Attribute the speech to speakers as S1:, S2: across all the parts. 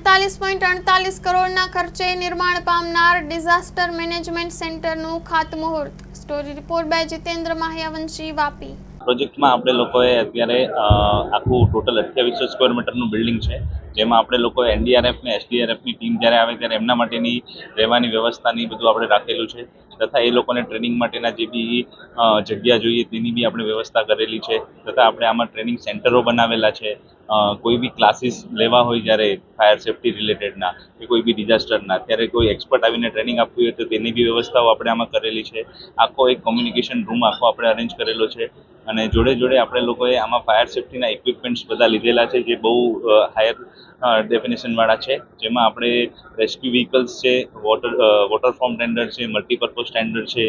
S1: ₹48.48 કરોડના ખર્ચે નિર્માણ પામનાર ડિઝાસ્ટર મેનેજમેન્ટ સેન્ટરનું ખાતમુહૂર્ત। Story report by Jitendra Mahyavanshi, Vapi.
S2: પ્રોજેક્ટમાં આપણે લોકોએ અત્યારે આખું ટોટલ 2800 સ્ક્વેર મીટરનું બિલ્ડિંગ છે, જેમાં આપણે લોકો એનડીઆરએફ ને એસડીઆરએફની ટીમ જ્યારે આવે ત્યારે એમના માટેની રહેવાની વ્યવસ્થાની બધું આપણે રાખેલું છે, તથા એ લોકોને ટ્રેનિંગ માટેના જે બી જગ્યા જોઈએ તેની બી આપણે વ્યવસ્થા કરેલી છે, તથા આપણે આમાં ટ્રેનિંગ સેન્ટરો બનાવેલા છે। કોઈ બી ક્લાસીસ લેવા હોય જ્યારે ફાયર સેફ્ટી રિલેટેડના કે કોઈ બી ડિઝાસ્ટરના, ત્યારે કોઈ એક્સપર્ટ આવીને ટ્રેનિંગ આપવી હોય તો તેની બી વ્યવસ્થાઓ આપણે આમાં કરેલી છે। આખો એક કોમ્યુનિકેશન રૂમ આખો આપણે અરેન્જ કરેલો છે, અને જોડે જોડે આપણે લોકોએ આમાં ફાયર સેફ્ટીના ઇક્વિપમેન્ટ્સ બધા લીધેલા છે, જે બહુ હાયર ડેફિનેશનવાળા છે, જેમાં આપણે રેસ્ક્યુ વ્હીકલ્સ છે, વોટર ફોર્મ ટેન્ડર છે, મલ્ટીપર્પઝ ટેન્ડર છે,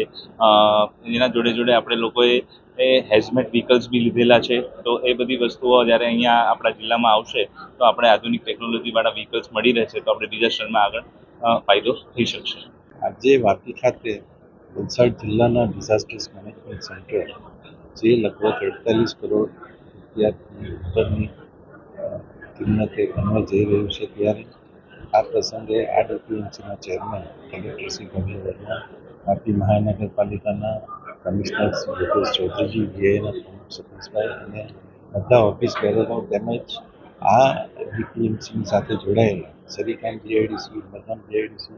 S2: એના જોડે જોડે આપણે લોકોએ હેઝમેટ વ્હીકલ્સ બી લીધેલા છે। તો એ બધી વસ્તુઓ જ્યારે અહીંયા આપણા જિલ્લામાં આવશે તો આપણે આધુનિક ટેકનોલોજીવાળા વ્હીકલ્સ મળી રહેશે તો આપણે ડિઝાસ્ટરમાં આગળ ફાયદો થઈ શકશે।
S3: આજે વાપી ખાતે વલસાડ જિલ્લાના ડિઝાસ્ટર મેનેજમેન્ટ સેન્ટર, જે લગભગ 48 કરોડ રૂપિયાની કિંમતે બનવા જઈ રહ્યું છે, ત્યારે આ પ્રસંગે આ ડીપીએમસીના ચેરમેન કલેક્ટર શ્રી ભવ્ય વર્મા, વાપી મહાનગરપાલિકાના કમિશનર શ્રી યોગેશ ચૌધરીજી, વીઆઈના પ્રમુખ સતીશભાઈ અને બધા ઓફિસ બેરરો તેમજ આ ડીપીએમસીની સાથે જોડાયેલા સરીકામ જીઆઈડીસી, ઉમરગામ જીઆઈડીસી,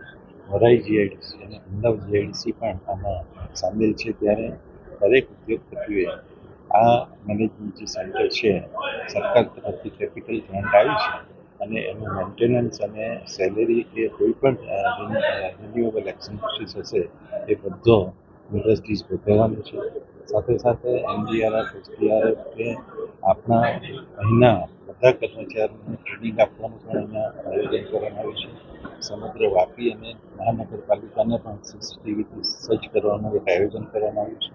S3: વરાઈ જીઆઈડીસી અને અમદાવાદ જીઆઈડીસી પણ આમાં સામેલ છે। ત્યારે દરેક ઉદ્યોગપતિઓએ આ મેનેજમેન્ટ જે સેન્ટર છે, સરકાર તરફથી કેપિટલ ગ્રાન્ટ આવી છે અને એનું મેન્ટેનન્સ અને સેલેરી એ કોઈ પણ રિન્યુએબલ એક્સપેન્સીસ હશે એ બધો ઇન્ડસ્ટ્રીઝ ભોગવવાનું છે। સાથે સાથે એનડીઆરએફ, એસડીઆરએફ કે આપણા અહીંના બધા કર્મચારીઓને ટ્રેનિંગ આપવાનું પણ અહીંયા આયોજન કરવામાં આવ્યું છે। સમગ્ર વાપી અને મહાનગરપાલિકાને પણ સીસીટીવીથી સજ્જ કરવાનું એક આયોજન કરવામાં આવ્યું છે।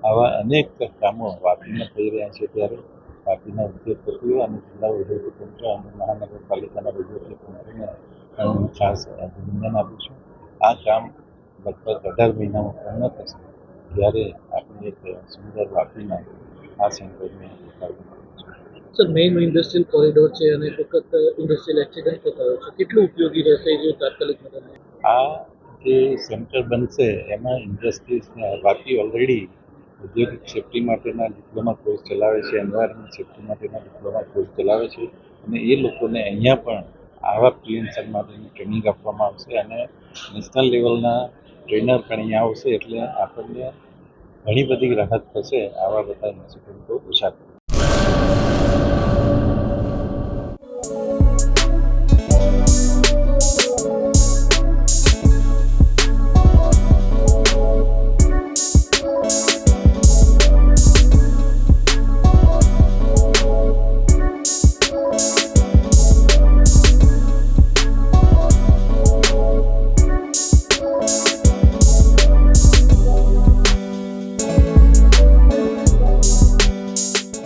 S3: આવા અનેક કામો વાપીમાં થઈ રહ્યા છે, ત્યારે વાપીના ઉદ્યોગપતિઓ અને જિલ્લા વહીવટીતંત્ર અને મહાનગરપાલિકાના વહીવટીતંત્રને હું ખાસ અભિનંદન આપું છું। આ કામ લગભગ 18 મહિનામાં પૂર્ણ થશે, ત્યારે આપણે એક સુંદર વાપીના આ સેન્ટરને ઉતારવું છે।
S4: સર, મેઇન ઇન્ડસ્ટ્રીયલ કોરિડોર છે અને એક વખત ઇન્ડસ્ટ્રીયલ એક્સિડન્ટ થયો છે, કેટલું ઉપયોગી રહેશે જે તાત્કાલિક મદદ?
S3: આ જે સેન્ટર બનશે એમાં ઇન્ડસ્ટ્રીઝને વાપી ઓલરેડી ઔદ્યોગિક સેફ્ટી માટેના ડિપ્લોમા કોર્સ ચલાવે છે, એન્વાયરમેન્ટ સેફ્ટી માટેના ડિપ્લોમા કોર્સ ચલાવે છે, અને એ લોકોને અહીંયા પણ આવા પ્રિવેન્શન માટેની ટ્રેનિંગ આપવામાં આવશે અને નેશનલ લેવલના ટ્રેનર પણ અહીંયા આવશે, એટલે આપણને ઘણી બધી રાહત થશે, આવા બધા ઇન્સિડન્ટો ઓછા થશે।